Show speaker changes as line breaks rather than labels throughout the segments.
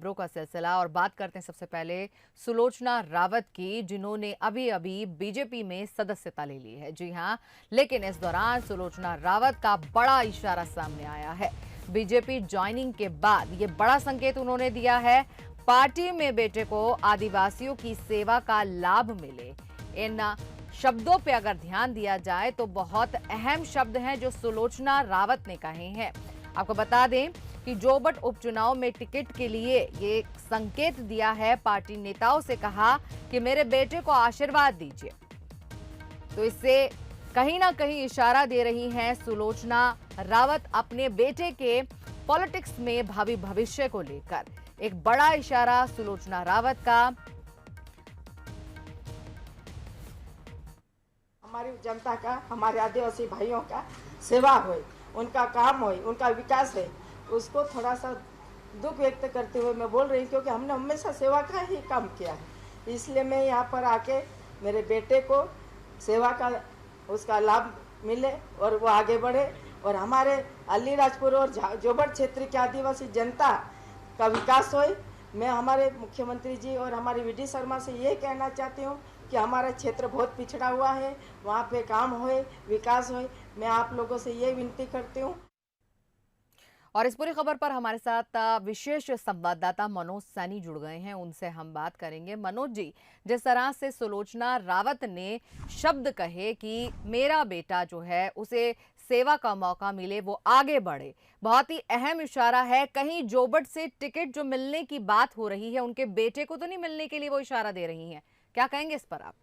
खबरों का सिलसिला और बात करते हैं सबसे पहले सुलोचना रावत की, जिन्होंने अभी अभी बीजेपी में सदस्यता ले ली है। जी हां, लेकिन इस दौरान सुलोचना रावत का बड़ा इशारा सामने आया है। बीजेपी ज्वाइनिंग के बाद ये बड़ा संकेत उन्होंने दिया है, पार्टी में बेटे को आदिवासियों की सेवा का लाभ मिले। इन शब्दों पे अगर ध्यान दिया जाए तो बहुत अहम शब्द हैं जो सुलोचना रावत ने कहे हैं। आपको बता दें कि जोबट उपचुनाव में टिकट के लिए ये संकेत दिया है। पार्टी नेताओं से कहा कि मेरे बेटे को आशीर्वाद दीजिए। तो इससे कहीं ना कहीं इशारा दे रही हैं सुलोचना रावत अपने बेटे के पॉलिटिक्स में भावी भविष्य को लेकर। एक बड़ा इशारा सुलोचना रावत का।
हमारी जनता का, हमारे आदिवासी भाइयों का सेवा हो, उनका काम हो, उनका विकास है, उसको थोड़ा सा दुख व्यक्त करते हुए मैं बोल रही हूँ, क्योंकि हमने हमेशा सेवा का ही काम किया है। इसलिए मैं यहाँ पर आके मेरे बेटे को सेवा का उसका लाभ मिले और वो आगे बढ़े और हमारे अलीराजपुर और जोबट क्षेत्र की आदिवासी जनता का विकास हो। मैं हमारे मुख्यमंत्री जी और हमारे वीडी शर्मा से ये कहना चाहती हूँ कि हमारा क्षेत्र बहुत पिछड़ा हुआ है, वहाँ पे काम होए, विकास होए। मैं आप लोगों से ये विनती करती हूँ।
और इस पूरी खबर पर हमारे साथ विशेष संवाददाता मनोज सैनी जुड़ गए हैं, उनसे हम बात करेंगे। मनोज जी, जिस तरह से सुलोचना रावत ने शब्द कहे कि मेरा बेटा जो है उसे सेवा का मौका मिले, वो आगे बढ़े, बहुत ही अहम इशारा है। कहीं जोबट से टिकट जो मिलने की बात हो रही है, उनके बेटे को तो नहीं मिलने के लिए वो इशारा दे रही हैं? क्या कहेंगे इस पर आप?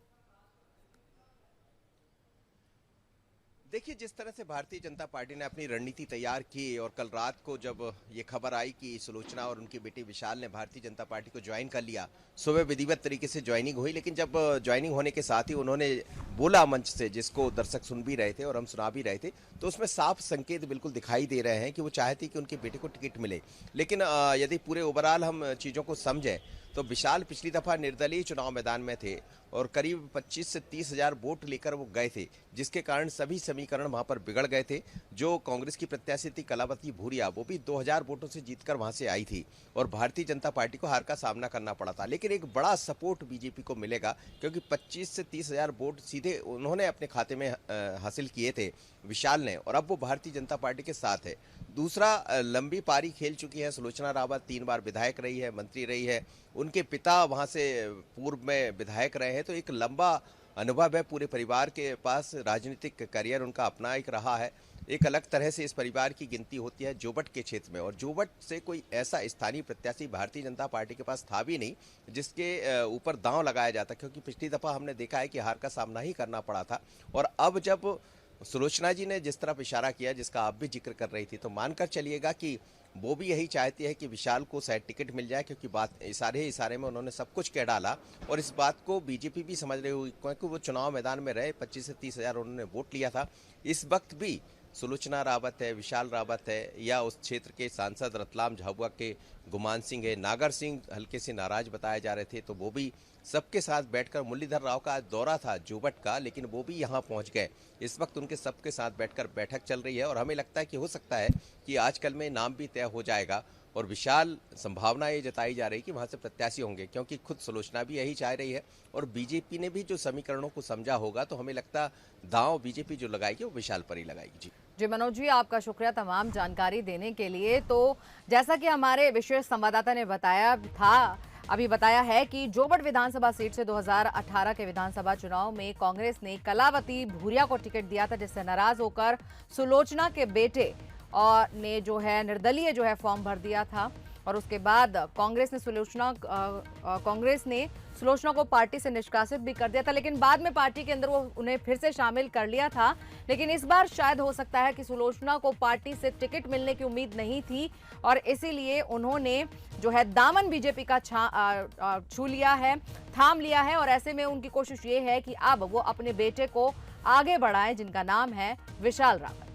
देखिए, जिस तरह से भारतीय जनता पार्टी ने अपनी रणनीति तैयार की और कल रात को जब ये खबर आई कि सुलोचना और उनकी बेटी विशाल ने भारतीय जनता पार्टी को ज्वाइन कर लिया, सुबह विधिवत तरीके से ज्वाइनिंग हुई। लेकिन जब ज्वाइनिंग होने के साथ ही उन्होंने बोला मंच से, जिसको दर्शक सुन भी रहे थे और हम सुना भी रहे थे, तो उसमें साफ संकेत बिल्कुल दिखाई दे रहे हैं कि वो चाहती कि उनके बेटे को टिकट मिले। लेकिन यदि पूरे ओवरऑल हम चीज़ों को समझें तो विशाल पिछली दफा निर्दलीय चुनाव मैदान में थे और करीब 25 से 30 हजार वोट लेकर वो गए थे, जिसके कारण सभी समीकरण वहां पर बिगड़ गए थे। जो कांग्रेस की प्रत्याशी थी कलावती भूरिया, वो भी 2000 वोटों से जीतकर वहां से आई थी और भारतीय जनता पार्टी को हार का सामना करना पड़ा था। लेकिन एक बड़ा सपोर्ट बीजेपी को मिलेगा, क्योंकि 25 से 30 हजार वोट सीधे उन्होंने अपने खाते में हासिल किए थे विशाल ने, और अब वो भारतीय जनता पार्टी के साथ है। दूसरा, लंबी पारी खेल चुकी है सुलोचना रावत, 3 बार विधायक रही है, मंत्री रही है, उनके पिता वहां से पूर्व में विधायक रहे हैं, तो एक लंबा अनुभव है पूरे परिवार के पास। राजनीतिक करियर उनका अपना एक रहा है। एक अलग तरह से इस परिवार की गिनती होती है जोबट के क्षेत्र में, और जोबट से कोई ऐसा स्थानीय प्रत्याशी भारतीय जनता पार्टी के पास था भी नहीं जिसके ऊपर दांव लगाया जाता, क्योंकि पिछली दफा हमने देखा है कि हार का सामना ही करना पड़ा था। और अब जब सुलोचना जी ने जिस तरफ इशारा किया, जिसका आप भी जिक्र कर रही थी, तो मानकर चलिएगा कि वो भी यही चाहती है कि विशाल को शायद टिकट मिल जाए, क्योंकि बात इशारे में उन्होंने सब कुछ कह डाला। और इस बात को बीजेपी भी समझ रही हुई, क्योंकि वो चुनाव मैदान में रहे, 25 से 30 हजार उन्होंने वोट लिया था। इस वक्त भी सुलोचना रावत है, विशाल रावत है, या उस क्षेत्र के सांसद रतलाम झाबुआ के गुमान सिंह है, नागर सिंह हल्के से नाराज बताए जा रहे थे, तो वो भी सबके साथ बैठकर, मुरलीधर राव का दौरा था जोबट का, लेकिन वो भी यहाँ पहुँच गए। इस वक्त उनके सबके साथ बैठकर बैठक चल रही है और हमें लगता है कि हो सकता है कि आजकल में नाम भी तय हो जाएगा। और विशाल, संभावना ये जताई जा रही है कि वहाँ से प्रत्याशी होंगे, क्योंकि खुद सुलोचना भी यही चाह रही है और बीजेपी ने भी जो समीकरणों को समझा होगा, तो हमें लगता दांव बीजेपी जो लगाएगी वो विशाल पर ही लगाएगी।
जी मनोज जी, आपका शुक्रिया तमाम जानकारी देने के लिए। तो जैसा कि हमारे विशेष संवाददाता ने बताया है कि जोबट विधानसभा सीट से 2018 के विधानसभा चुनाव में कांग्रेस ने कलावती भूरिया को टिकट दिया था, जिससे नाराज होकर सुलोचना के बेटे और ने जो है निर्दलीय जो है फॉर्म भर दिया था। और उसके बाद कांग्रेस ने सुलोचना को पार्टी से निष्कासित भी कर दिया था, लेकिन बाद में पार्टी के अंदर वो उन्हें फिर से शामिल कर लिया था। लेकिन इस बार शायद हो सकता है कि सुलोचना को पार्टी से टिकट मिलने की उम्मीद नहीं थी और इसीलिए उन्होंने जो है दामन बीजेपी का छू लिया है, थाम लिया है। और ऐसे में उनकी कोशिश ये है कि अब वो अपने बेटे को आगे बढ़ाएं, जिनका नाम है विशाल रावत।